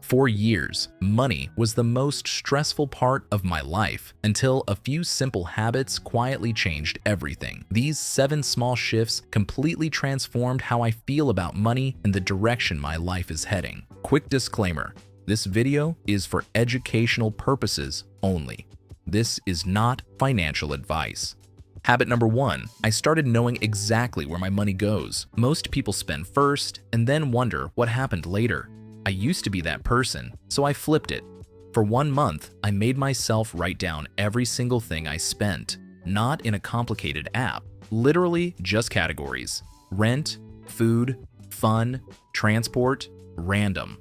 For years, money was the most stressful part of my life until a few simple habits quietly changed everything. These 7 small shifts completely transformed how I feel about money and the direction my life is heading. Quick disclaimer, this video is for educational purposes only. This is not financial advice. Habit number 1, I started knowing exactly where my money goes. Most people spend first and then wonder what happened later. I used to be that person, so I flipped it. For 1 month, I made myself write down every single thing I spent, not in a complicated app, literally just categories: rent, food, fun, transport, random.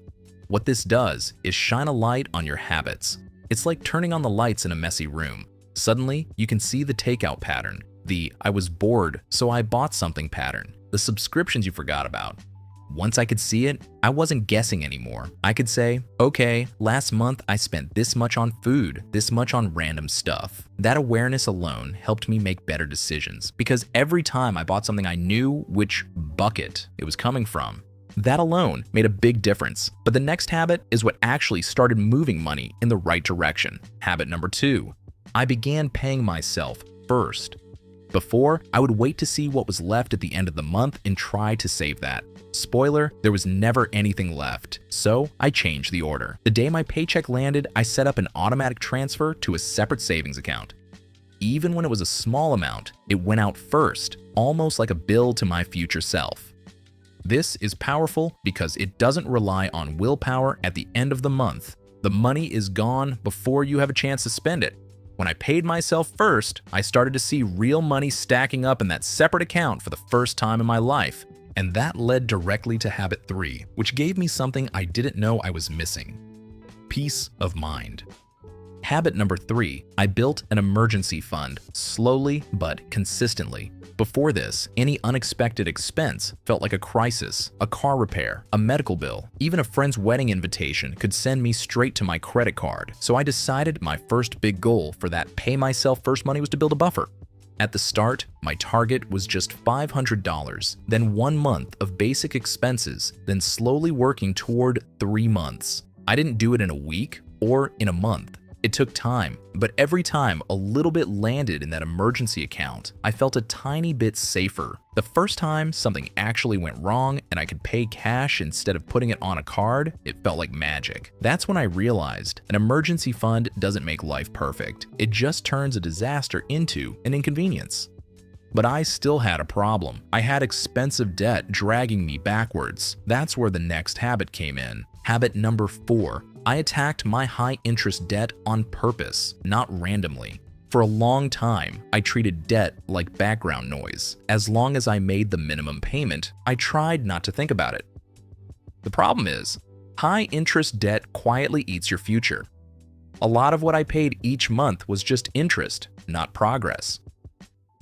What this does is shine a light on your habits. It's like turning on the lights in a messy room. Suddenly, you can see the takeout pattern, the "I was bored, so I bought something" pattern, the subscriptions you forgot about. Once I could see it, I wasn't guessing anymore. I could say, okay, last month I spent this much on food, this much on random stuff. That awareness alone helped me make better decisions because every time I bought something I knew which bucket it was coming from. That alone made a big difference. But the next habit is what actually started moving money in the right direction. Habit number 2, I began paying myself first. Before, I would wait to see what was left at the end of the month and try to save that. Spoiler, there was never anything left, so I changed the order. The day my paycheck landed, I set up an automatic transfer to a separate savings account. Even when it was a small amount, it went out first, almost like a bill to my future self. This is powerful because it doesn't rely on willpower at the end of the month. The money is gone before you have a chance to spend it. When I paid myself first, I started to see real money stacking up in that separate account for the first time in my life. And that led directly to habit 3, which gave me something I didn't know I was missing: peace of mind. Habit number 3, I built an emergency fund, slowly but consistently. Before this, any unexpected expense felt like a crisis: a car repair, a medical bill, even a friend's wedding invitation could send me straight to my credit card. So I decided my first big goal for that pay myself first money was to build a buffer. At the start, my target was just $500, then 1 month of basic expenses, then slowly working toward 3 months. I didn't do it in a week or in a month. It took time, but every time a little bit landed in that emergency account, I felt a tiny bit safer. The first time something actually went wrong and I could pay cash instead of putting it on a card, it felt like magic. That's when I realized an emergency fund doesn't make life perfect. It just turns a disaster into an inconvenience. But I still had a problem. I had expensive debt dragging me backwards. That's where the next habit came in. Habit number 4, I attacked my high-interest debt on purpose, not randomly. For a long time, I treated debt like background noise. As long as I made the minimum payment, I tried not to think about it. The problem is, high-interest debt quietly eats your future. A lot of what I paid each month was just interest, not progress.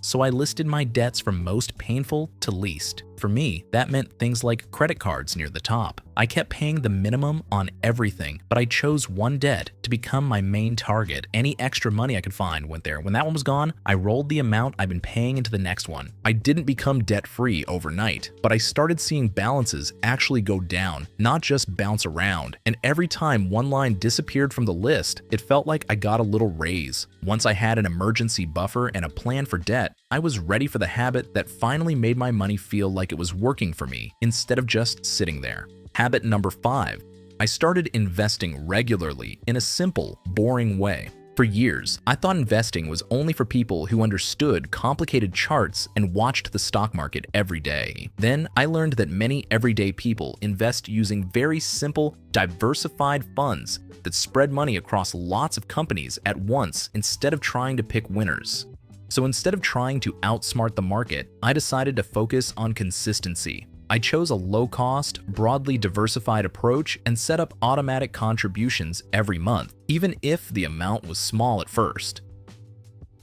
So I listed my debts from most painful to least. For me, that meant things like credit cards near the top. I kept paying the minimum on everything, but I chose one debt to become my main target. Any extra money I could find went there. When that one was gone, I rolled the amount I've been paying into the next one. I didn't become debt-free overnight, but I started seeing balances actually go down, not just bounce around. And every time one line disappeared from the list, it felt like I got a little raise. Once I had an emergency buffer and a plan for debt, I was ready for the habit that finally made my money feel like it was working for me instead of just sitting there. Habit number 5, I started investing regularly in a simple, boring way. For years, I thought investing was only for people who understood complicated charts and watched the stock market every day. Then I learned that many everyday people invest using very simple, diversified funds that spread money across lots of companies at once instead of trying to pick winners. So instead of trying to outsmart the market, I decided to focus on consistency. I chose a low-cost, broadly diversified approach and set up automatic contributions every month, even if the amount was small at first.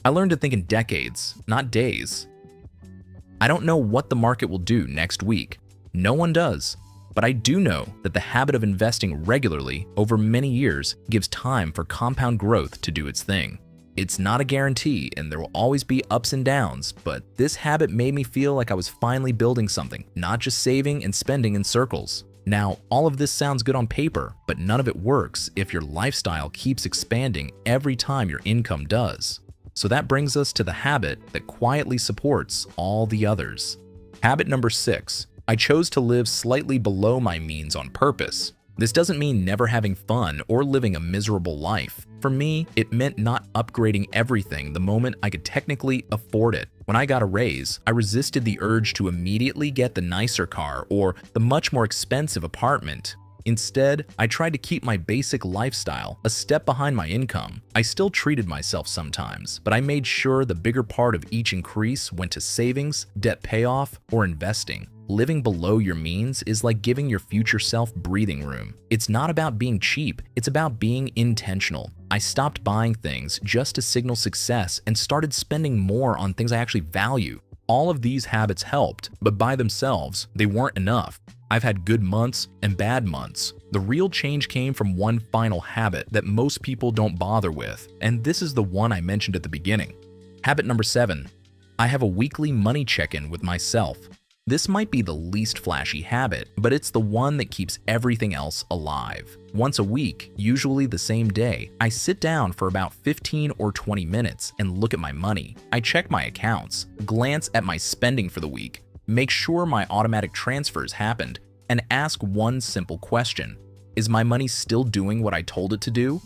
I learned to think in decades, not days. I don't know what the market will do next week. No one does. But I do know that the habit of investing regularly over many years gives time for compound growth to do its thing. It's not a guarantee and there will always be ups and downs, but this habit made me feel like I was finally building something, not just saving and spending in circles. Now, all of this sounds good on paper, but none of it works if your lifestyle keeps expanding every time your income does. So that brings us to the habit that quietly supports all the others. Habit number 6. I chose to live slightly below my means on purpose. This doesn't mean never having fun or living a miserable life. For me, it meant not upgrading everything the moment I could technically afford it. When I got a raise, I resisted the urge to immediately get the nicer car or the much more expensive apartment. Instead, I tried to keep my basic lifestyle a step behind my income. I still treated myself sometimes, but I made sure the bigger part of each increase went to savings, debt payoff, or investing. Living below your means is like giving your future self breathing room. It's not about being cheap, it's about being intentional. I stopped buying things just to signal success and started spending more on things I actually value. All of these habits helped, but by themselves, they weren't enough. I've had good months and bad months. The real change came from one final habit that most people don't bother with, and this is the one I mentioned at the beginning. Habit number 7. I have a weekly money check-in with myself. This might be the least flashy habit, but it's the one that keeps everything else alive. Once a week, usually the same day, I sit down for about 15 or 20 minutes and look at my money. I check my accounts, glance at my spending for the week, make sure my automatic transfers happened, and ask one simple question. Is my money still doing what I told it to do?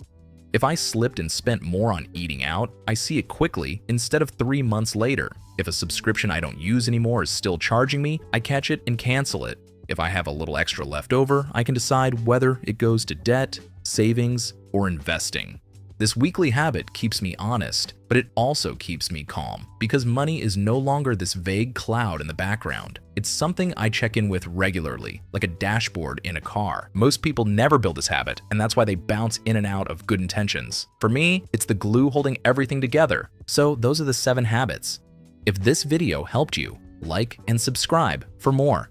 If I slipped and spent more on eating out, I see it quickly instead of 3 months later. If a subscription I don't use anymore is still charging me, I catch it and cancel it. If I have a little extra left over, I can decide whether it goes to debt, savings, or investing. This weekly habit keeps me honest, but it also keeps me calm because money is no longer this vague cloud in the background. It's something I check in with regularly, like a dashboard in a car. Most people never build this habit, and that's why they bounce in and out of good intentions. For me, it's the glue holding everything together. So those are the 7 habits. If this video helped you, like and subscribe for more.